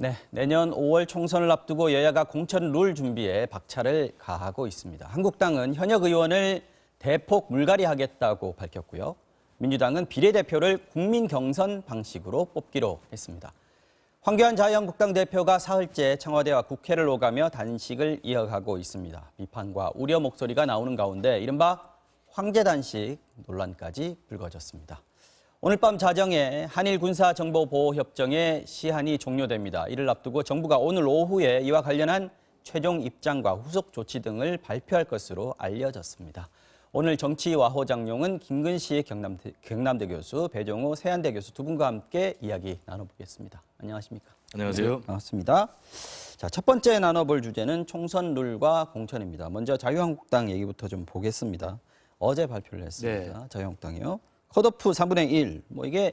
네, 내년 5월 총선을 앞두고 여야가 공천 룰 준비에 박차를 가하고 있습니다. 한국당은 현역 의원을 대폭 물갈이하겠다고 밝혔고요. 민주당은 비례대표를 국민 경선 방식으로 뽑기로 했습니다. 황교안 자유한국당 대표가 사흘째 청와대와 국회를 오가며 단식을 이어가고 있습니다. 비판과 우려 목소리가 나오는 가운데 이른바 황제 단식 논란까지 불거졌습니다. 오늘 밤 자정에 한일 군사정보보호협정의 시한이 종료됩니다. 이를 앞두고 정부가 오늘 오후에 이와 관련한 최종 입장과 후속 조치 등을 발표할 것으로 알려졌습니다. 오늘 정치와호장룡은 김근시 경남대 교수, 배종우 세안대 교수 두 분과 함께 이야기 나눠보겠습니다. 안녕하십니까? 안녕하세요. 반갑습니다. 자, 첫 번째 나눠볼 주제는 총선 룰과 공천입니다. 먼저 자유한국당 얘기부터 좀 보겠습니다. 어제 발표를 했습니다. 네. 자유한국당이요. 컷오프 3분의 1. 이게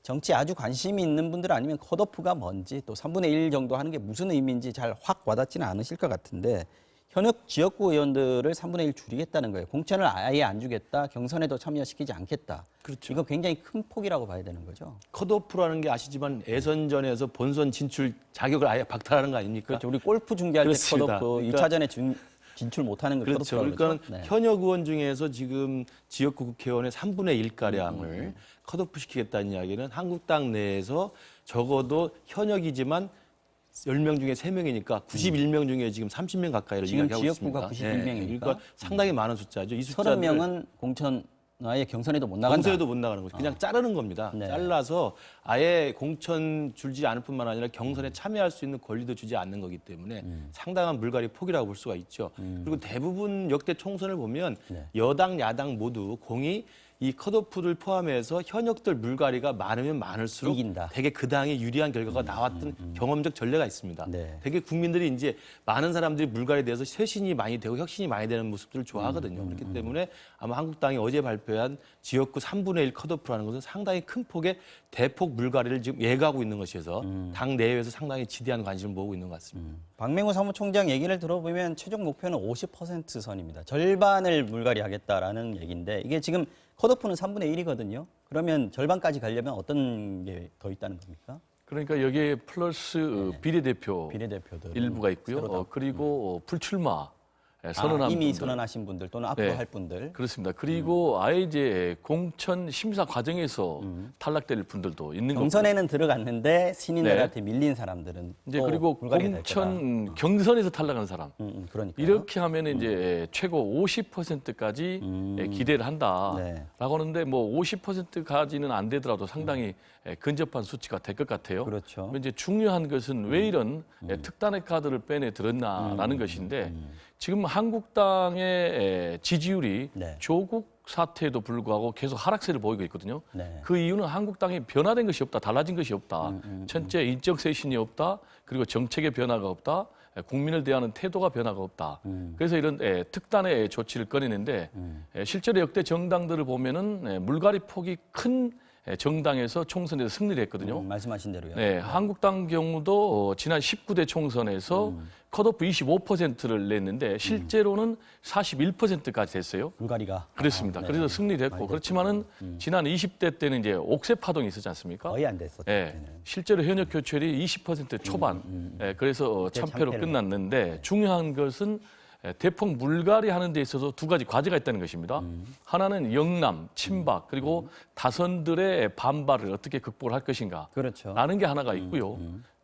정치 아주 관심이 있는 분들 아니면 컷오프가 뭔지 또 3분의 1 정도 하는 게 무슨 의미인지 잘 확 와닿지는 않으실 것 같은데 현역 지역구 의원들을 3분의 1 줄이겠다는 거예요. 공천을 아예 안 주겠다. 경선에도 참여시키지 않겠다. 그렇죠. 이거 굉장히 큰 폭이라고 봐야 되는 거죠. 컷오프라는 게 아시지만 예선전에서 본선 진출 자격을 아예 박탈하는 거 아닙니까? 그렇죠. 우리 골프 중계할 그렇습니다. 때 컷오프, 그러니까 2차전에 진출 못하는 걸 그렇죠. 컷오프라고 그러니까 그러죠. 네. 현역 의원 중에서 지금 지역구 국회의원의 3분의 1가량을 컷오프 시키겠다는 이야기는 한국당 내에서 적어도 현역이지만 10명 중에 3명이니까 91명 중에 지금 30명 가까이를 지금 이야기하고 지역구가 있습니다. 91명이니까. 그러니까 상당히 많은 숫자죠. 이 숫자들 30명은 공천 아예 경선에도 못 나간다. 공세에도 못 나가는 거죠. 그냥 자르는 겁니다. 네. 잘라서 아예 공천 줄지 않을 뿐만 아니라 경선에 참여할 수 있는 권리도 주지 않는 거기 때문에 상당한 물갈이 폭이라고 볼 수가 있죠. 그리고 대부분 역대 총선을 보면 네. 여당, 야당 모두 공이 이 컷오프를 포함해서 현역들 물갈이가 많으면 많을수록 이긴다. 되게 그 당에 유리한 결과가 나왔던 경험적 전례가 있습니다. 네. 되게 국민들이 이제 많은 사람들이 물갈이에 대해서 쇄신이 많이 되고 혁신이 많이 되는 모습들을 좋아하거든요. 그렇기 때문에 아마 한국당이 어제 발표한 지역구 3분의 1 컷오프라는 것은 상당히 큰 폭의 대폭 물갈이를 지금 예고하고 있는 것이어서 당 내외에서 상당히 지대한 관심을 모으고 있는 것 같습니다. 박맹우 사무총장 얘기를 들어보면 최종 목표는 50% 선입니다. 절반을 물갈이하겠다라는 얘기인데 이게 지금 컷오프는 3분의 1이거든요. 그러면 절반까지 가려면 어떤 게 더 있다는 겁니까? 그러니까 여기에 플러스 비례대표 비례대표들 일부가 있고요. 그리고 불출마 선언한 이미 분들. 선언하신 분들 또는 앞으로 네. 할 분들. 그렇습니다. 그리고 아예 이제 공천 심사 과정에서 탈락될 분들도 있는 거고. 경선에는 들어갔는데 신인들한테 밀린 사람들은 이제 또 그리고 불가리가 될 거다. 공천 경선에서 탈락한 사람. 그러니까 이렇게 하면 이제 최고 50%까지 기대를 한다라고 네. 하는데 뭐 50%까지는 안 되더라도 상당히 근접한 수치가 될 것 같아요. 그렇죠. 이제 중요한 것은 왜 이런 특단의 카드를 빼내 들었나라는 것인데 지금 한국당의 지지율이 네. 조국 사태에도 불구하고 계속 하락세를 보이고 있거든요. 네. 그 이유는 한국당이 변화된 것이 없다, 달라진 것이 없다. 첫째, 인적 쇄신이 없다. 그리고 정책의 변화가 없다. 국민을 대하는 태도가 변화가 없다. 그래서 이런 특단의 조치를 꺼내는데 실제로 역대 정당들을 보면은 물갈이 폭이 큰 정당에서 총선에서 승리를 했거든요. 말씀하신 대로요. 네, 한국당 경우도 지난 19대 총선에서 컷오프 25%를 냈는데 실제로는 41%까지 됐어요. 불가리가 그렇습니다. 네. 그래서 승리를 했고 그렇지만은 지난 20대 때는 이제 옥새 파동이 있었지 않습니까? 거의 안 됐었죠. 네, 그때는. 실제로 현역 교체율이 20% 초반. 그래서 그때 참패로 참패를 끝났는데 중요한 것은 대폭 물갈이 하는 데 있어서 두 가지 과제가 있다는 것입니다. 하나는 영남, 친박, 그리고 다선들의 반발을 어떻게 극복을 할 것인가. 그렇죠. 라는 게 하나가 있고요.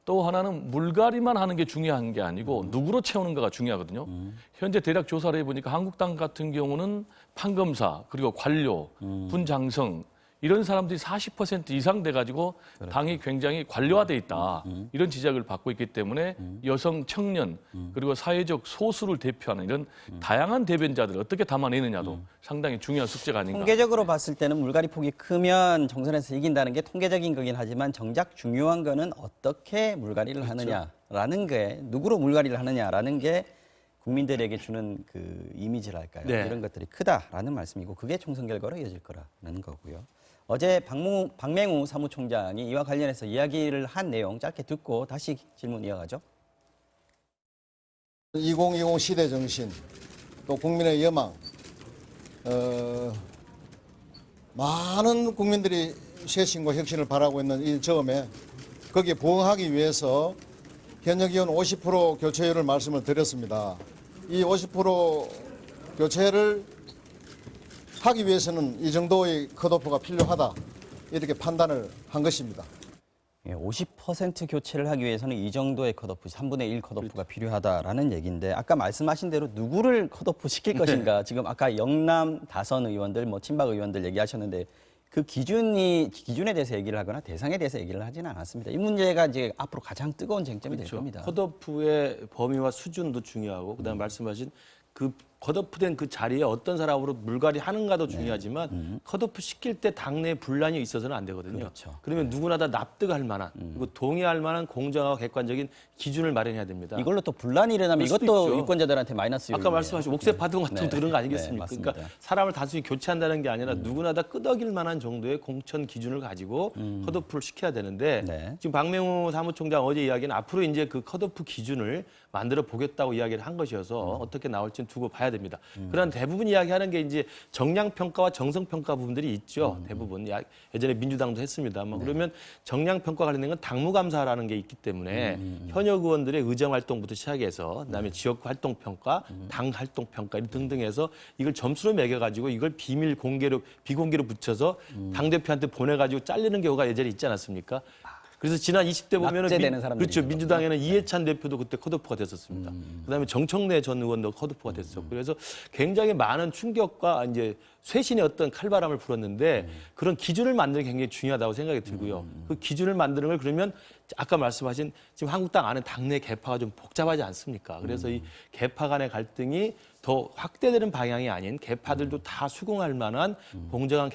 또 하나는 물갈이만 하는 게 중요한 게 아니고 누구로 채우는가가 중요하거든요. 현재 대략 조사를 해보니까 한국당 같은 경우는 판검사, 그리고 관료, 군장성, 이런 사람들이 40% 이상 돼가지고 당이 굉장히 관료화돼 있다. 이런 지적을 받고 있기 때문에 여성, 청년, 그리고 사회적 소수를 대표하는 이런 다양한 대변자들을 어떻게 담아내느냐도 상당히 중요한 숙제가 아닌가. 통계적으로 봤을 때는 물갈이 폭이 크면 정선에서 이긴다는 게 통계적인 거긴 하지만 정작 중요한 거는 어떻게 물갈이를 하느냐라는 게 누구로 물갈이를 하느냐라는 게 국민들에게 주는 그 이미지랄까요? 네. 이런 것들이 크다라는 말씀이고 그게 총선 결과로 이어질 거라는 거고요. 어제 박맹우 사무총장이 이와 관련해서 이야기를 한 내용 짧게 듣고 다시 질문 이어가죠. 2020 시대 정신, 또 국민의 여망, 많은 국민들이 쇄신과 혁신을 바라고 있는 이 점에 거기에 부응하기 위해서 현역 의원 50% 교체율을 말씀을 드렸습니다. 이 50% 교체를 하기 위해서는 이 정도의 컷오프가 필요하다 이렇게 판단을 한 것입니다. 50% 교체를 하기 위해서는 이 정도의 컷오프, 3분의 1 컷오프가 필요하다라는 얘기인데 아까 말씀하신 대로 누구를 컷오프 시킬 것인가 지금 아까 영남 다선 의원들, 뭐 친박 의원들 얘기하셨는데 그 기준에 대해서 얘기를 하거나 대상에 대해서 얘기를 하지는 않았습니다. 이 문제가 이제 앞으로 가장 뜨거운 쟁점이 될 겁니다. 컷오프의 범위와 수준도 중요하고 그다음에 말씀하신 그 컷오프된 그 자리에 어떤 사람으로 물갈이 하는가도 중요하지만 컷오프 시킬 때 당내 분란이 있어서는 안 되거든요. 그렇죠. 그러면 누구나 다 납득할 만한 그리고 동의할 만한 공정하고 객관적인 기준을 마련해야 됩니다. 이걸로 또 분란이 일어나면 그럴 수도 이것도 있죠. 유권자들한테 마이너스 요인이에요. 아까 말씀하신 옥새 파동 같은 것도 그런 거 아니겠습니까? 맞습니다. 그러니까 사람을 단순히 교체한다는 게 아니라 누구나 다 끄덕일 만한 정도의 공천 기준을 가지고 컷오프를 시켜야 되는데 네. 지금 박명우 사무총장 어제 이야기는 앞으로 이제 그 컷오프 기준을 만들어 보겠다고 이야기를 한 것이어서 어떻게 나올지는 두고 봐야 됩니다. 그런 대부분 이야기하는 게 이제 정량 평가와 정성 평가 부분들이 있죠. 대부분 예전에 민주당도 했습니다만 그러면 정량 평가 관련된 건 당무감사라는 게 있기 때문에 현역 의원들의 의정 활동부터 시작해서 그다음에 지역 활동 평가, 당 활동 평가 등등 해서 이걸 점수로 매겨 가지고 이걸 비밀 공개로 비공개로 붙여서 당 대표한테 보내 가지고 잘리는 경우가 예전에 있지 않았습니까? 그래서 지난 20대 보면은 낙제되는 사람들이 그렇죠. 있는 민주당에는 이해찬 대표도 그때 컷오프가 됐었습니다. 그다음에 정청래 전 의원도 컷오프가 됐었고 그래서 굉장히 많은 충격과 이제 쇄신의 어떤 칼바람을 불었는데 그런 기준을 만드는 게 굉장히 중요하다고 생각이 들고요. 그 기준을 만드는 걸 그러면 아까 말씀하신 지금 한국당 안에 당내 개파가 좀 복잡하지 않습니까? 그래서 이 개파 간의 갈등이 더 확대되는 방향이 아닌 개파들도 다 수긍할 만한 공정한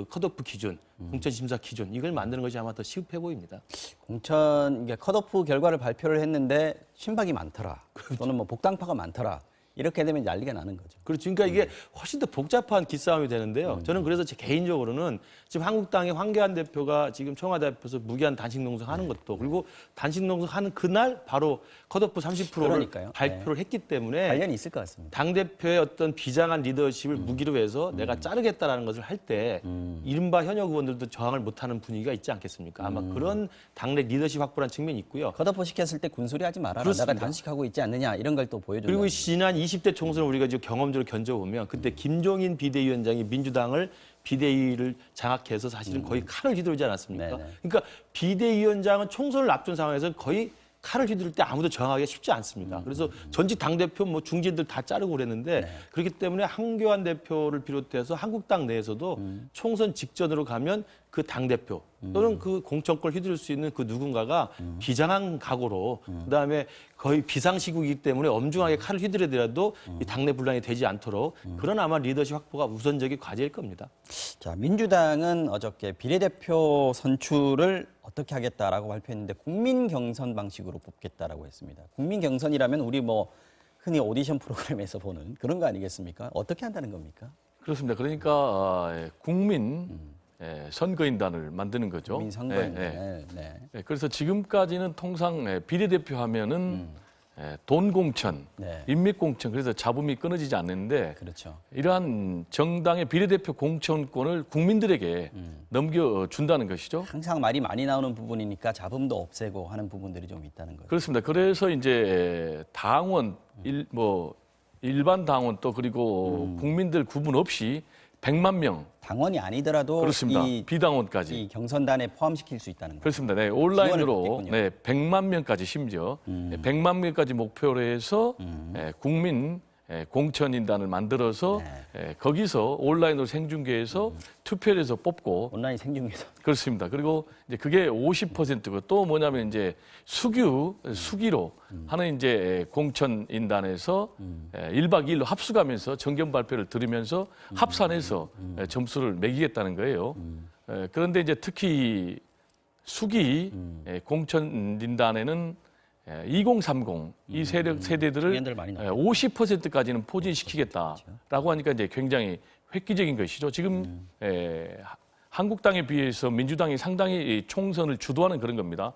컷오프 기준, 공천 심사 기준 이걸 만드는 것이 아마 더 시급해 보입니다. 공천 이게 컷오프 결과를 발표를 했는데 친박이 많더라. 또는 뭐 복당파가 많더라. 이렇게 되면 난리가 나는 거죠. 그렇죠. 그러니까 이게 훨씬 더 복잡한 기싸움이 되는데요. 저는 그래서 제 개인적으로는 지금 한국당의 황교안 대표가 지금 청와대 앞에서 무기한 단식 농성하는 것도 그리고 단식 농성하는 그날 바로 컷오프 30%를 그러니까요. 발표를 했기 때문에 관련이 있을 것 같습니다. 당 대표의 어떤 비장한 리더십을 무기로 해서 내가 자르겠다라는 것을 할 때 이른바 현역 의원들도 저항을 못하는 분위기가 있지 않겠습니까? 아마 그런 당내 리더십 확보라는 측면이 있고요. 컷오프 시켰을 때 군소리 하지 말아라. 그렇습니다. 내가 단식하고 있지 않느냐 이런 걸 또 보여주는 그리고 거죠. 지난 20대 총선을 우리가 지금 경험적으로 견져보면 그때 김종인 비대위원장이 민주당을 비대위를 장악해서 사실은 거의 칼을 휘두르지 않았습니까? 네네. 그러니까 비대위원장은 총선을 앞둔 상황에서 거의 칼을 휘두를 때 아무도 저항하기가 쉽지 않습니다. 그래서 전직 당대표 뭐 중진들 다 자르고 그랬는데 그렇기 때문에 한교안 대표를 비롯해서 한국당 내에서도 총선 직전으로 가면 그 당대표 또는 그 공천권을 휘두를 수 있는 그 누군가가 비장한 각오로 그다음에 거의 비상시국이기 때문에 엄중하게 칼을 휘두르더라도 이 당내 분란이 되지 않도록 그런 아마 리더십 확보가 우선적인 과제일 겁니다. 자, 민주당은 어저께 비례대표 선출을 어떻게 하겠다라고 발표했는데 국민 경선 방식으로 뽑겠다라고 했습니다. 국민 경선이라면 우리 뭐 흔히 오디션 프로그램에서 보는 그런 거 아니겠습니까? 어떻게 한다는 겁니까? 그렇습니다. 그러니까 국민 선거인단을 만드는 거죠. 국민 선거인단. 예, 네. 예. 그래서 지금까지는 통상 비례대표 하면은 돈 공천, 네. 인맥 공천, 그래서 잡음이 끊어지지 않는데 그렇죠. 이러한 정당의 비례대표 공천권을 국민들에게 넘겨준다는 것이죠. 항상 말이 많이 나오는 부분이니까 잡음도 없애고 하는 부분들이 좀 있다는 거죠. 그렇습니다. 그래서 이제 당원, 일반 당원 또 그리고 국민들 구분 없이 100만 명 당원이 아니더라도 그렇습니다. 이 비당원까지. 경선단에 포함시킬 수 있다는 거죠. 그렇습니다. 네, 지원을 온라인으로 받겠군요. 100만 명까지 심지어 100만 명까지 목표로 해서 국민 공천인단을 만들어서 거기서 온라인으로 생중계해서 투표를 해서 뽑고 온라인 생중계에서 그렇습니다. 그리고 이제 그게 50%고 또 뭐냐면 이제 수기로 하는 이제 공천인단에서 1박 2일로 합숙하면서 정견 발표를 들으면서 합산해서 점수를 매기겠다는 거예요. 그런데 이제 특히 수기 공천인단에는 2030 이 세대들을 의견들 많이 나와요. 50%까지는 포진시키겠다라고 하니까 이제 굉장히 획기적인 것이죠. 지금 한국당에 비해서 민주당이 상당히 이 총선을 주도하는 그런 겁니다.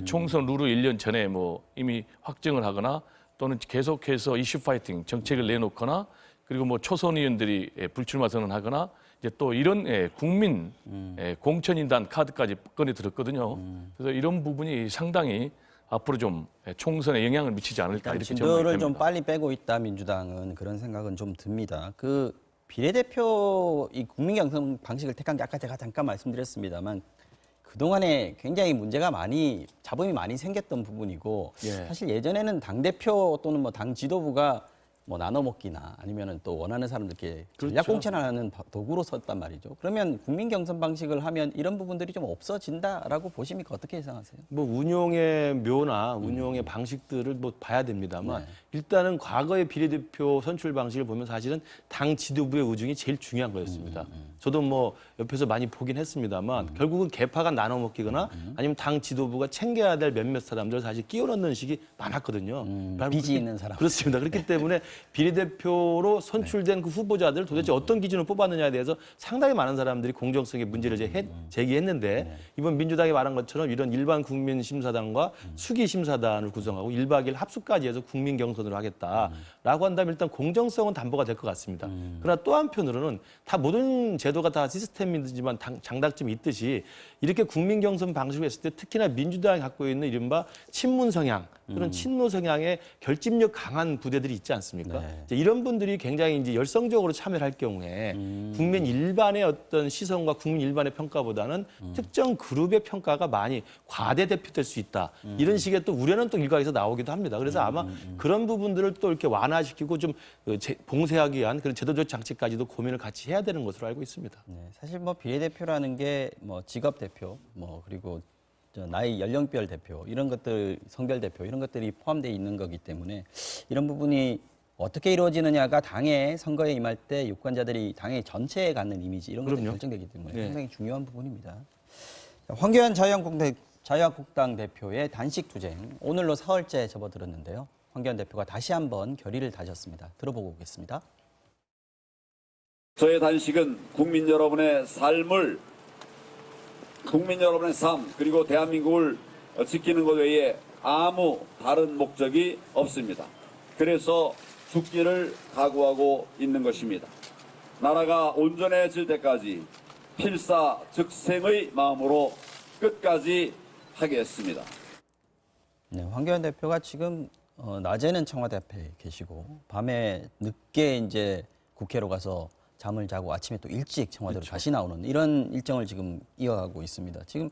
총선 룰을 1년 전에 뭐 이미 확정을 하거나 또는 계속해서 이슈 파이팅 정책을 내놓거나 그리고 뭐 초선 의원들이 불출마 선언하거나 이제 또 이런 국민 공천인단 카드까지 꺼내 들었거든요. 그래서 이런 부분이 상당히 앞으로 좀 총선에 영향을 미치지 않을까 이렇게 전망이 진도를 됩니다. 좀 빨리 빼고 있다 민주당은 그런 생각은 좀 듭니다. 그 비례대표 이 국민 경선 방식을 택한 게 아까 제가 잠깐 말씀드렸습니다만 그동안에 굉장히 문제가 많이 잡음이 많이 생겼던 부분이고 예. 사실 예전에는 당 대표 또는 뭐 당 지도부가 뭐 나눠 먹기나 아니면은 또 원하는 사람들께 전략 그렇죠. 공천하는 도구로 썼단 말이죠. 그러면 국민 경선 방식을 하면 이런 부분들이 좀 없어진다라고 보십니까? 어떻게 예상하세요? 뭐 운용의 묘나 운용의 방식들을 뭐 봐야 됩니다만 네. 일단은 과거의 비례대표 선출 방식을 보면 사실은 당 지도부의 우중이 제일 중요한 거였습니다. 저도 뭐 옆에서 많이 보긴 했습니다만 결국은 개파가 나눠 먹기거나 아니면 당 지도부가 챙겨야 될 몇몇 사람들을 사실 끼워 넣는 식이 많았거든요. 빚이 있는 사람. 그렇습니다. 그렇기 때문에 비례대표로 선출된 그 후보자들을 도대체 어떤 기준으로 뽑았느냐에 대해서 상당히 많은 사람들이 공정성의 문제를 제기했는데 이번 민주당이 말한 것처럼 이런 일반 국민심사단과 수기심사단을 구성하고 1박 2일 합수까지 해서 국민 경선으로 하겠다라고 한다면 일단 공정성은 담보가 될 것 같습니다. 그러나 또 한편으로는 다 모든 제도가 다 시스템이지만 장단점이 있듯이 이렇게 국민 경선 방식을 했을 때 특히나 민주당이 갖고 있는 이른바 친문 성향 또는 친노 성향의 결집력 강한 부대들이 있지 않습니까? 네. 이제 이런 분들이 굉장히 이제 열성적으로 참여를 할 경우에 국민 일반의 어떤 시선과 국민 일반의 평가보다는 특정 그룹의 평가가 많이 과대 대표될 수 있다. 이런 식의 또 우려는 또 일각에서 나오기도 합니다. 그래서 아마 그런 부분들을 또 이렇게 완화시키고 좀 봉쇄하기 위한 그런 제도적 장치까지도 고민을 같이 해야 되는 것으로 알고 있습니다. 네, 사실 뭐 비례대표라는 게 뭐 직업 대표, 뭐 그리고 나이 연령별 대표 이런 것들, 성별 대표 이런 것들이 포함되어 있는 거기 때문에 이런 부분이 어떻게 이루어지느냐가 당의 선거에 임할 때 유권자들이 당의 전체에 갖는 이미지 이런 것들이 그럼요. 결정되기 때문에 네. 상당히 중요한 부분입니다. 자, 황교안 자유한국당 대표의 단식 투쟁 오늘로 4월째 접어들었는데요. 황교안 대표가 다시 한번 결의를 다졌습니다. 들어보고 오겠습니다. 저의 단식은 국민 여러분의 삶을, 국민 여러분의 삶, 그리고 대한민국을 지키는 것 외에 아무 다른 목적이 없습니다. 그래서 죽기를 각오하고 있는 것입니다. 나라가 온전해질 때까지 필사즉생의 마음으로 끝까지 하겠습니다. 네, 황교안 대표가 지금 낮에는 청와대 앞에 계시고 밤에 늦게 이제 국회로 가서 잠을 자고 아침에 또 일찍 청와대로 다시 나오는 이런 일정을 지금 이어가고 있습니다. 지금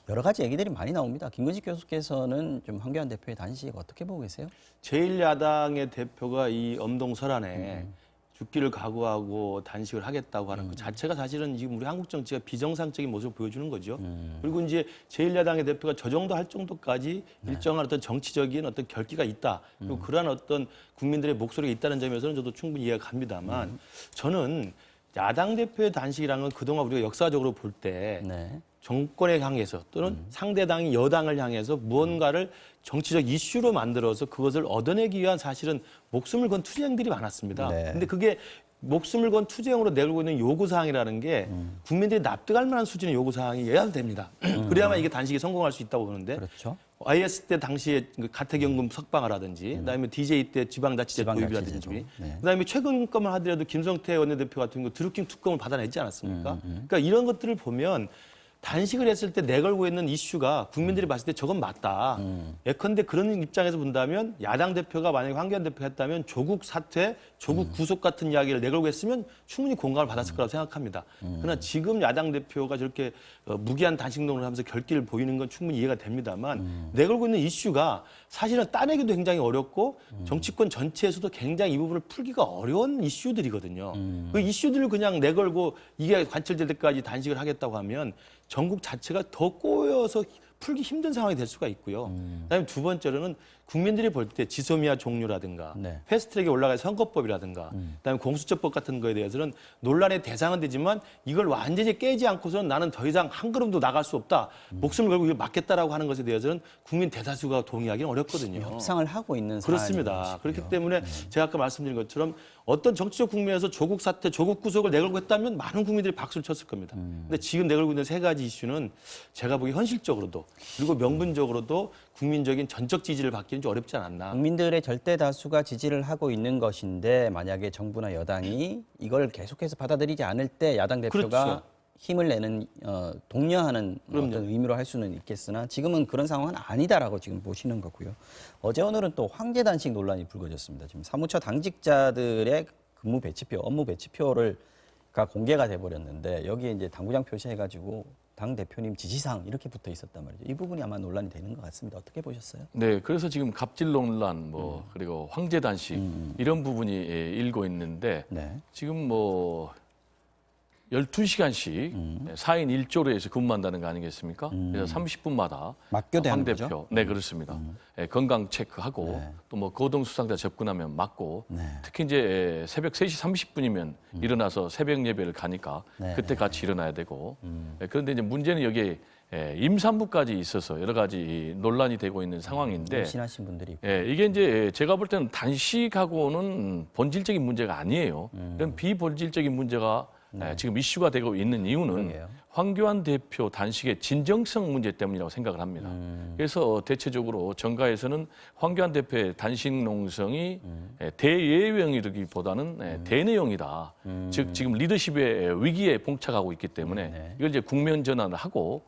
여러 가지 얘기들이 많이 나옵니다. 김근식 교수께서는 좀 황교안 대표의 단식 어떻게 보고 계세요? 제1야당의 대표가 이 엄동설안에 죽기를 각오하고 단식을 하겠다고 하는 것 자체가 사실은 지금 우리 한국 정치가 비정상적인 모습을 보여주는 거죠. 그리고 이제 제1야당의 대표가 저 정도 할 정도까지 일정한 어떤 정치적인 어떤 결기가 있다. 그리고 그러한 어떤 국민들의 목소리가 있다는 점에서는 저도 충분히 이해가 갑니다만 저는 야당 대표의 단식이라는 건 그동안 우리가 역사적으로 볼 때 네. 정권에 향해서 또는 상대당이 여당을 향해서 무언가를 정치적 이슈로 만들어서 그것을 얻어내기 위한 사실은 목숨을 건 투쟁들이 많았습니다. 네. 근데 그게 목숨을 건 투쟁으로 내걸고 있는 요구사항이라는 게 국민들이 납득할 만한 수준의 요구사항이어야 됩니다. 그래야만 이게 단식이 성공할 수 있다고 보는데 그렇죠. IS 때 당시에 그 가택연금 석방하라든지 그다음에 DJ 때 지방자치제 도입이라든지 지방자치제도. 네. 그다음에 최근 것만 하더라도 김성태 원내대표 같은 거 드루킹 특검을 받아내지 않았습니까? 그러니까 이런 것들을 보면 단식을 했을 때 내걸고 있는 이슈가 국민들이 봤을 때 저건 맞다. 예컨대 그런 입장에서 본다면 야당 대표가 만약에 황교안 대표가 했다면 조국 사퇴, 조국 구속 같은 이야기를 내걸고 했으면 충분히 공감을 받았을 거라고 생각합니다. 그러나 지금 야당 대표가 저렇게 무기한 단식론을 하면서 결기를 보이는 건 충분히 이해가 됩니다만 내걸고 있는 이슈가 사실은 따내기도 굉장히 어렵고 정치권 전체에서도 굉장히 이 부분을 풀기가 어려운 이슈들이거든요. 그 이슈들을 그냥 내걸고 이게 관철될 때까지 단식을 하겠다고 하면 전국 자체가 더 꼬여서 풀기 힘든 상황이 될 수가 있고요. 그다음에 두 번째로는 국민들이 볼 때 지소미아 종료라든가 네. 패스트트랙에 올라갈 선거법이라든가 그다음에 공수처법 같은 거에 대해서는 논란의 대상은 되지만 이걸 완전히 깨지 않고서는 나는 더 이상 한 걸음도 나갈 수 없다. 목숨을 걸고 이걸 막겠다라고 하는 것에 대해서는 국민 대다수가 동의하기는 어렵거든요. 협상을 하고 있는 그렇습니다. 사안인 그렇기 것이고요. 때문에 제가 아까 말씀드린 것처럼 어떤 정치적 국면에서 조국 사퇴, 조국 구속을 내걸고 했다면 많은 국민들이 박수를 쳤을 겁니다. 근데 지금 내걸고 있는 세 가지 이슈는 제가 보기 현실적으로도 그리고 명분적으로도 국민적인 전적 지지를 받기는 좀 어렵지 않았나. 국민들의 절대 다수가 지지를 하고 있는 것인데 만약에 정부나 여당이 이걸 계속해서 받아들이지 않을 때 야당 대표가 그렇죠. 힘을 내는 독려하는 어떤 의미로 할 수는 있겠으나 지금은 그런 상황은 아니다라고 지금 보시는 거고요. 어제 오늘은 또 황제 단식 논란이 불거졌습니다. 지금 사무처 당직자들의 근무 배치표, 업무 배치표가 공개가 돼 버렸는데 여기에 이제 당구장 표시해가지고 당 대표님 지시사항 이렇게 붙어 있었단 말이죠. 이 부분이 아마 논란이 되는 것 같습니다. 어떻게 보셨어요? 네, 그래서 지금 갑질 논란, 그리고 황제 단식 이런 부분이 일고 있는데 네. 지금 12시간씩 4인 1조로 해서 근무한다는 거 아니겠습니까? 그래서 30분마다 맞교대하는 황 대표, 거죠? 네 그렇습니다. 건강 체크하고 또 고동 수상자 접근하면 맞고 네. 특히 이제 새벽 3시 30분이면 일어나서 새벽 예배를 가니까 네, 그때 같이 일어나야 되고 그런데 이제 문제는 여기에 임산부까지 있어서 여러 가지 논란이 되고 있는 상황인데 임신하신 분들이 있고. 이게 이제 제가 볼 때는 단식하고는 본질적인 문제가 아니에요. 이런 비본질적인 문제가 지금 이슈가 되고 있는 이유는 그러게요. 황교안 대표 단식의 진정성 문제 때문이라고 생각을 합니다. 그래서 대체적으로 정가에서는 황교안 대표의 단식 농성이 대예외형이라기보다는 대내용이다. 즉 지금 리더십의 위기에 봉착하고 있기 때문에 이걸 이제 국면 전환을 하고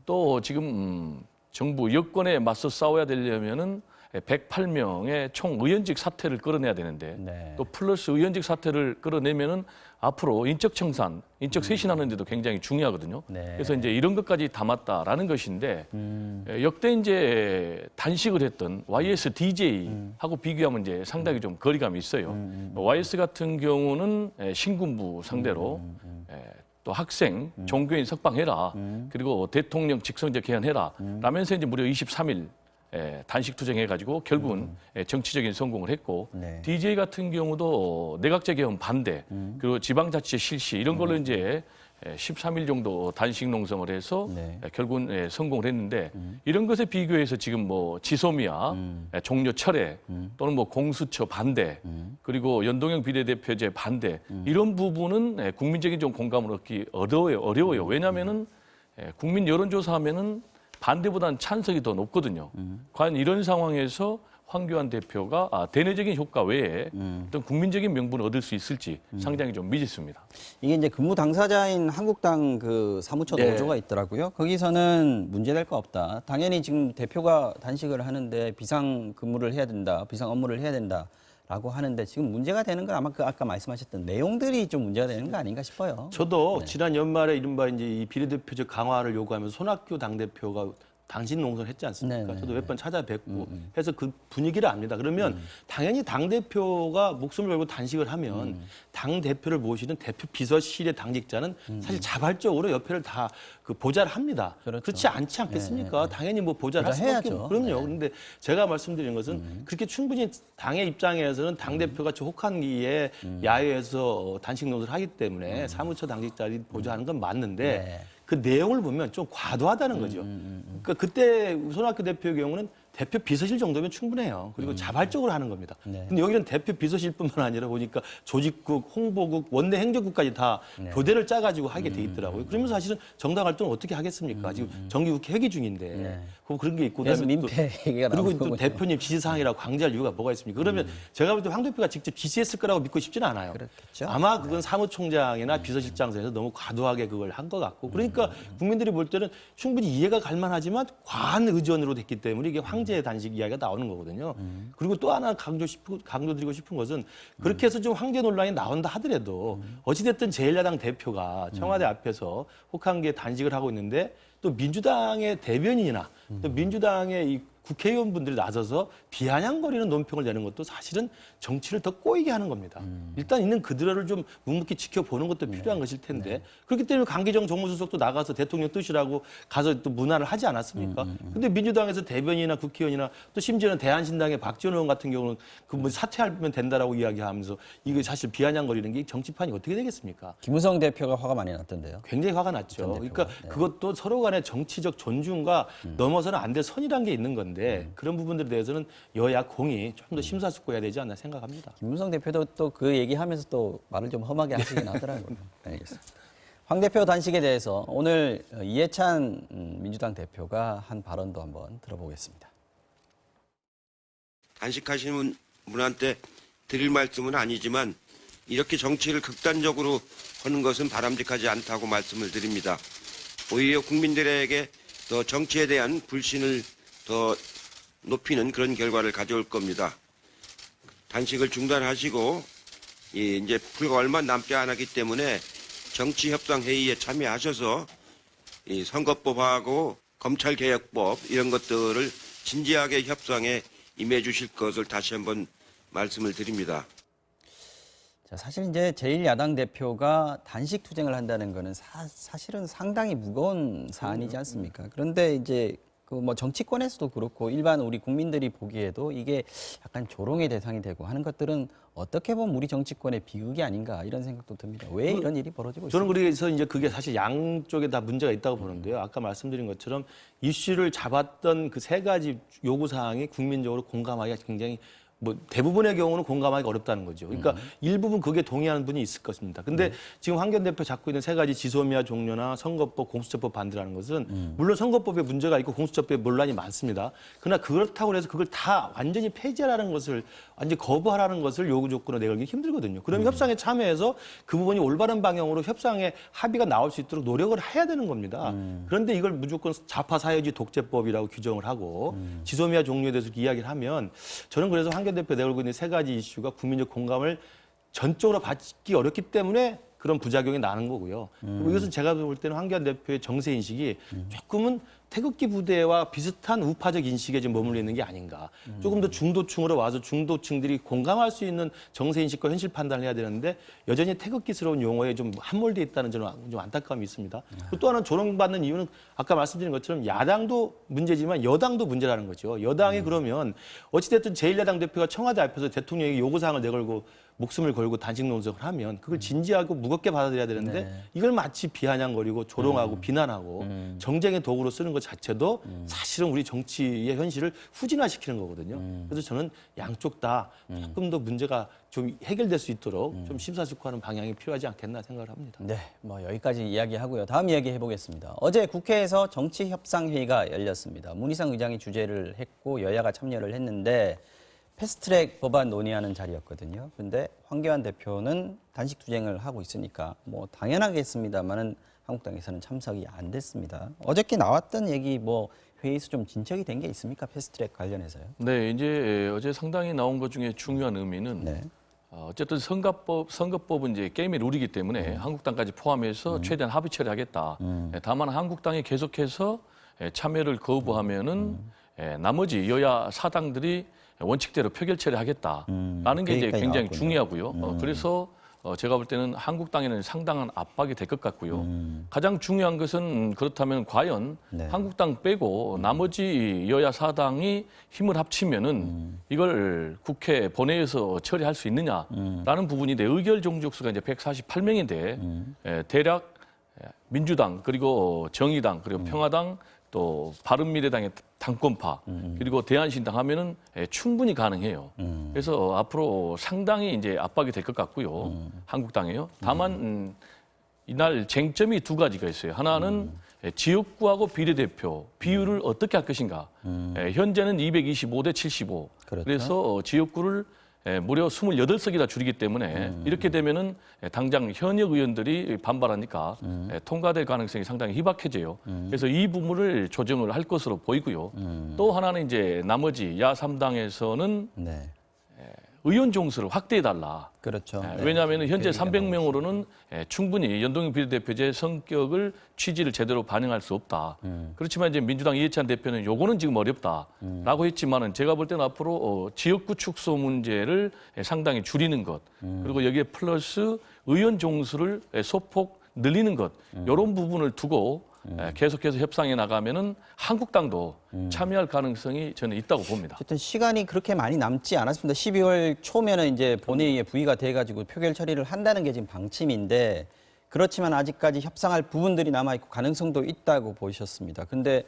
또 지금 정부 여권에 맞서 싸워야 되려면은 108명의 총 의원직 사퇴를 끌어내야 되는데 네. 또 플러스 의원직 사퇴를 끌어내면은 앞으로 인적 청산, 인적 쇄신하는 데도 굉장히 중요하거든요. 네. 그래서 이제 이런 것까지 담았다라는 것인데 역대 이제 단식을 했던 YS DJ하고 비교하면 이제 상당히 좀 거리감이 있어요. YS 같은 경우는 신군부 상대로 또 학생, 종교인 석방해라. 그리고 대통령 직선제 개헌해라. 라면서 이제 무려 23일 단식 투쟁해가지고 결국은 정치적인 성공을 했고 네. DJ 같은 경우도 내각제 개헌 반대 그리고 지방자치제 실시 이런 걸로 이제 13일 정도 단식 농성을 해서 네. 결국은 성공을 했는데 이런 것에 비교해서 지금 지소미아 종료 철회 또는 공수처 반대 그리고 연동형 비례대표제 반대 이런 부분은 국민적인 좀 공감을 얻기 어려워요. 왜냐하면은 국민 여론조사하면은 반대보다는 찬성이 더 높거든요. 과연 이런 상황에서 황교안 대표가 대내적인 효과 외에 어떤 국민적인 명분을 얻을 수 있을지 상당히 좀 미지수입니다. 이게 이제 근무 당사자인 한국당 그 사무처 네. 노조가 있더라고요. 거기서는 문제될 거 없다. 당연히 지금 대표가 단식을 하는데 비상 근무를 해야 된다, 비상 업무를 해야 된다라고 하는데 지금 문제가 되는 건 아마 그 아까 말씀하셨던 내용들이 좀 문제가 되는 거 아닌가 싶어요. 저도 지난 연말에 이른바 이제 이 비례대표제 강화를 요구하면서 손학규 당대표가 당신 농성을 했지 않습니까? 네네. 저도 몇 번 찾아뵙고 해서 그 분위기를 압니다. 그러면 당연히 당대표가 목숨을 걸고 단식을 하면 당대표를 모시는 대표 비서실의 당직자는 사실 자발적으로 옆에를 다 그 보좌를 합니다. 그렇죠. 그렇지 않지 않겠습니까? 당연히 보좌를 할 수밖에 보좌해야죠. 없고. 그럼요. 그런데 제가 말씀드린 것은 그렇게 충분히 당의 입장에서는 당대표가 혹한 기에 야외에서 단식 농성을 하기 때문에 사무처 당직자들이 보좌하는 건 맞는데 네. 그 내용을 보면 좀 과도하다는 거죠. 그러니까 그때 손학규 대표의 경우는 대표 비서실 정도면 충분해요. 그리고 자발적으로 하는 겁니다. 네. 근데 여기는 대표 비서실뿐만 아니라 보니까 조직국, 홍보국, 원내 행정국까지 다 교대를 짜가지고 하게 돼 있더라고요. 그러면서 사실은 정당 활동을 어떻게 하겠습니까? 지금 정기국회 회기 중인데 네. 그런 게 있고 그래서 그다음에 또 민폐 얘기가 그리고 나오는 또 거군요. 대표님 지시사항이라고 강제할 이유가 뭐가 있습니까? 그러면 제가 볼 때 황 대표가 직접 지시했을 거라고 믿고 싶지는 않아요. 그렇겠죠. 아마 그건 사무총장이나 비서실장선에서 너무 과도하게 그걸 한 것 같고 그러니까 국민들이 볼 때는 충분히 이해가 갈 만하지만 과한 의전으로 됐기 때문에 이게 황제 단식 이야기가 나오는 거거든요. 그리고 또 하나 강조드리고 싶은 것은 그렇게 해서 좀 황제 논란이 나온다 하더라도 어찌됐든 제1야당 대표가 청와대 앞에서 혹한 게 단식을 하고 있는데 또 민주당의 대변인이나 또 민주당의 이 국회의원분들이 나서서 비아냥거리는 논평을 내는 것도 사실은 정치를 더 꼬이게 하는 겁니다. 일단 있는 그들을 좀 묵묵히 지켜보는 것도 필요한 것일 텐데 그렇기 때문에 강기정 정무수석도 나가서 대통령 뜻이라고 가서 또 문안을 하지 않았습니까? 근데 민주당에서 대변인이나 국회의원이나 또 심지어는 대한신당의 박지원 의원 같은 경우는 그 사퇴하면 된다라고 이야기하면서 이거 사실 비아냥거리는 게 정치판이 어떻게 되겠습니까? 김무성 대표가 화가 많이 났던데요. 굉장히 화가 났죠. 그러니까 그것도 서로 간의 정치적 존중과 넘어서는 안 될 선이란 게 있는 건데 그런 부분들에 대해서는 여야 공이 좀 더 심사숙고해야 되지 않나 생각합니다. 김무성 대표도 또 그 얘기하면서 또 말을 좀 험하게 하시긴 하더라고요. 알겠습니다. 황 대표 단식에 대해서 오늘 이해찬 민주당 대표가 한 발언도 한번 들어보겠습니다. 단식하시는 분한테 드릴 말씀은 아니지만 이렇게 정치를 극단적으로 하는 것은 바람직하지 않다고 말씀을 드립니다. 오히려 국민들에게 더 정치에 대한 불신을 더 높이는 그런 결과를 가져올 겁니다. 단식을 중단하시고 이제 불과 얼마 남지 않았기 때문에 정치협상회의에 참여하셔서 이 선거법하고 검찰개혁법 이런 것들을 진지하게 협상에 임해 주실 것을 다시 한번 말씀을 드립니다. 자, 사실 이제 제1야당 대표가 단식 투쟁을 한다는 거는 사실은 상당히 무거운 사안이지 않습니까? 그런데 이제 그 뭐 정치권에서도 그렇고 일반 우리 국민들이 보기에도 이게 약간 조롱의 대상이 되고 하는 것들은 어떻게 보면 우리 정치권의 비극이 아닌가 이런 생각도 듭니다. 왜 이런 일이 벌어지고 저는 있습니까? 그래서 이제 그게 사실 양쪽에 다 문제가 있다고 보는데요. 아까 말씀드린 것처럼 이슈를 잡았던 그 세 가지 요구 사항이 국민적으로 공감하기가 굉장히 뭐 대부분의 경우는 공감하기가 어렵다는 거죠. 그러니까 일부분 그게 동의하는 분이 있을 것입니다. 근데 지금 황교안 대표 잡고 있는 세 가지 지소미아 종료나 선거법, 공수처법 반대라는 것은 물론 선거법에 문제가 있고 공수처법에 논란이 많습니다. 그러나 그렇다고 해서 그걸 다 완전히 폐지하라는 것을 완전히 거부하라는 것을 요구 조건으로 내걸기 힘들거든요. 그러면 협상에 참여해서 그 부분이 올바른 방향으로 협상에 합의가 나올 수 있도록 노력을 해야 되는 겁니다. 그런데 이걸 무조건 좌파 사회주의 독재법이라고 규정을 하고 지소미아 종료에 대해서 이야기를 하면 저는 그래서 황교안 대표 내걸고 있는 세 가지 이슈가 국민적 공감을 전적으로 받기 어렵기 때문에 그런 부작용이 나는 거고요. 그리고 이것은 제가 볼 때는 황교안 대표의 정세 인식이 조금은 태극기 부대와 비슷한 우파적 인식에 지금 머물러 있는 게 아닌가. 조금 더 중도층으로 와서 중도층들이 공감할 수 있는 정세 인식과 현실 판단을 해야 되는데 여전히 태극기스러운 용어에 좀 함몰돼 있다는 저는 좀 안타까움이 있습니다. 또 하나는 조롱받는 이유는 아까 말씀드린 것처럼 야당도 문제지만 여당도 문제라는 거죠. 여당이 그러면 어찌됐든 제1야당 대표가 청와대 앞에서 대통령에게 요구사항을 내걸고 목숨을 걸고 단식 논쟁을 하면 그걸 진지하고 무겁게 받아들여야 되는데 이걸 마치 비아냥거리고 조롱하고 비난하고 정쟁의 도구로 쓰는 것 자체도 사실은 우리 정치의 현실을 후진화시키는 거거든요. 그래서 저는 양쪽 다 조금 더 문제가 좀 해결될 수 있도록 좀 심사숙고하는 방향이 필요하지 않겠나 생각을 합니다. 네, 뭐 여기까지 이야기하고요. 다음 이야기 해보겠습니다. 어제 국회에서 정치협상회의가 열렸습니다. 문희상 의장이 주재를 했고 여야가 참여를 했는데 패스트트랙 법안 논의하는 자리였거든요. 그런데 황교안 대표는 단식 투쟁을 하고 있으니까 뭐 당연하겠습니다만은 한국당에서는 참석이 안 됐습니다. 어저께 나왔던 얘기 뭐 회의에서 좀 진척이 된 게 있습니까? 패스트트랙 관련해서요. 네, 이제 어제 상당히 나온 것 중에 중요한 의미는 네. 어쨌든 선거법은 이제 게임의 룰이기 때문에 한국당까지 포함해서 최대한 합의 처리하겠다. 다만 한국당이 계속해서 참여를 거부하면은 나머지 여야 사당들이 원칙대로 표결 처리하겠다라는 게 이제 굉장히 나왔군요. 중요하고요. 그래서 제가 볼 때는 한국당에는 상당한 압박이 될 것 같고요. 가장 중요한 것은 그렇다면 과연 네. 한국당 빼고 나머지 여야 사당이 힘을 합치면은 이걸 국회 본회의에서 처리할 수 있느냐라는 부분인데 의결 종족수가 이제 148명인데 대략 민주당 그리고 정의당 그리고 평화당 또 바른미래당의 당권파 그리고 대한신당 하면은 충분히 가능해요. 그래서 앞으로 상당히 이제 압박이 될 것 같고요. 한국당에요. 다만 이날 쟁점이 두 가지가 있어요. 하나는 지역구하고 비례대표 비율을 어떻게 할 것인가. 현재는 225대 75. 그렇죠. 그래서 지역구를 무려 28석이나 줄이기 때문에 이렇게 되면은 당장 현역 의원들이 반발하니까 통과될 가능성이 상당히 희박해져요. 그래서 이 부분을 조정을 할 것으로 보이고요. 또 하나는 이제 나머지 야3당에서는 네. 의원 종수를 확대해달라. 그렇죠. 네. 왜냐하면 현재 그 얘기가 300명으로는 충분히 연동형 비례대표제의 성격을 취지를 제대로 반영할 수 없다. 그렇지만 이제 민주당 이해찬 대표는 요거는 지금 어렵다라고 했지만은 제가 볼 때는 앞으로 지역구 축소 문제를 상당히 줄이는 것 그리고 여기에 플러스 의원 종수를 소폭 늘리는 것 이런 부분을 두고 계속해서 협상해 나가면은 한국당도 참여할 가능성이 저는 있다고 봅니다. 어쨌든 시간이 그렇게 많이 남지 않았습니다. 12월 초면은 이제 본회의에 부의가 돼가지고 표결 처리를 한다는 게 지금 방침인데 그렇지만 아직까지 협상할 부분들이 남아 있고 가능성도 있다고 보셨습니다. 근데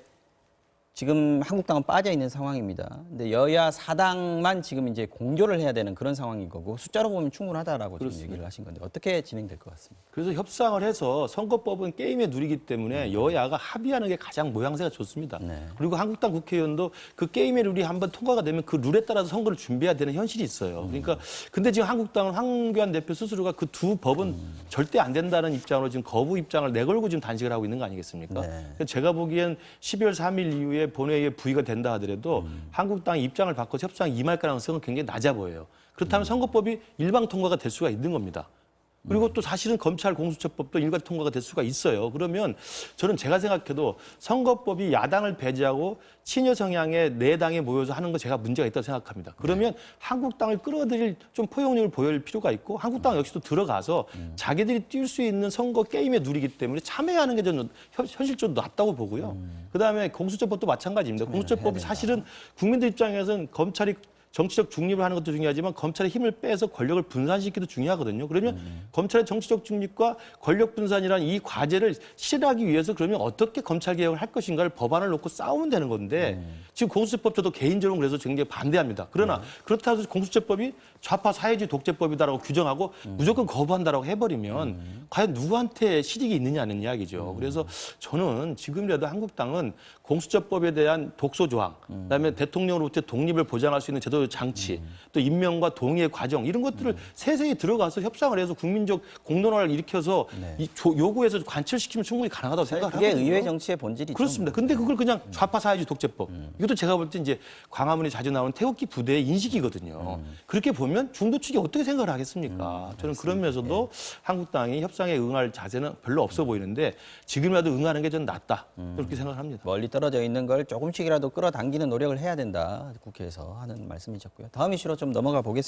지금 한국당은 빠져 있는 상황입니다. 근데 여야 사당만 지금 이제 공조를 해야 되는 그런 상황인 거고 숫자로 보면 충분하다라고 지금 얘기를 하신 건데 어떻게 진행될 것 같습니다. 그래서 협상을 해서 선거법은 게임의 룰이기 때문에 여야가 합의하는 게 가장 모양새가 좋습니다. 네. 그리고 한국당 국회의원도 그 게임의 룰이 한번 통과가 되면 그 룰에 따라서 선거를 준비해야 되는 현실이 있어요. 그러니까 근데 지금 한국당은 황교안 대표 스스로가 그 두 법은 절대 안 된다는 입장으로 지금 거부 입장을 내걸고 지금 단식을 하고 있는 거 아니겠습니까? 네. 그래서 제가 보기엔 12월 3일 이후에 본회의에 부의가 된다 하더라도 한국당이 입장을 바꿔서 협상에 임할 가능성은 굉장히 낮아 보여요. 그렇다면 선거법이 일방 통과가 될 수가 있는 겁니다. 그리고 또 사실은 검찰 공수처법도 일괄 통과가 될 수가 있어요. 그러면 저는 제가 생각해도 선거법이 야당을 배제하고 친여 성향의 네 당에 모여서 하는 거 제가 문제가 있다고 생각합니다. 그러면 한국당을 끌어들일 좀 포용력을 보여줄 필요가 있고 한국당 역시도 들어가서 자기들이 뛸 수 있는 선거 게임에 누리기 때문에 참여하는 게 저는 현실적으로 낫다고 보고요. 그다음에 공수처법도 마찬가지입니다. 공수처법이 사실은 국민들 입장에서는 검찰이 정치적 중립을 하는 것도 중요하지만 검찰의 힘을 빼서 권력을 분산시키기도 중요하거든요. 그러면 검찰의 정치적 중립과 권력 분산이라는 이 과제를 실현하기 위해서 그러면 어떻게 검찰 개혁을 할 것인가를 법안을 놓고 싸우면 되는 건데 지금 공수처법 저도 개인적으로 그래서 굉장히 반대합니다. 그러나 그렇다고 해서 공수처법이 좌파 사회주의 독재법이다라고 규정하고 무조건 거부한다라고 해버리면 과연 누구한테 실익이 있느냐는 이야기죠. 그래서 저는 지금이라도 한국당은 공수처법에 대한 독소 조항, 그다음에 대통령으로부터 독립을 보장할 수 있는 제도 장치, 또 임명과 동의의 과정 이런 것들을 세세히 들어가서 협상을 해서 국민적 공론화를 일으켜서 이 요구해서 관철시키면 충분히 가능하다고 생각합니다. 그게 의회 정치의 본질이죠. 그렇습니다. 근데 그걸 그냥 좌파 사회주의 독재법. 이것도 제가 볼 때 이제 광화문에 자주 나오는 태극기 부대의 인식이거든요. 그렇게 보면 중도 측이 어떻게 생각을 하겠습니까? 저는 그런 면에서도 한국당이 협상에 응할 자세는 별로 없어 보이는데 지금이라도 응하는 게 좀 낫다. 그렇게 생각합니다. 멀리 떨어져 있는 걸 조금씩이라도 끌어당기는 노력을 해야 된다. 국회에서 하는 말씀이셨고요. 다음 이슈로 좀 넘어가 보겠습니다.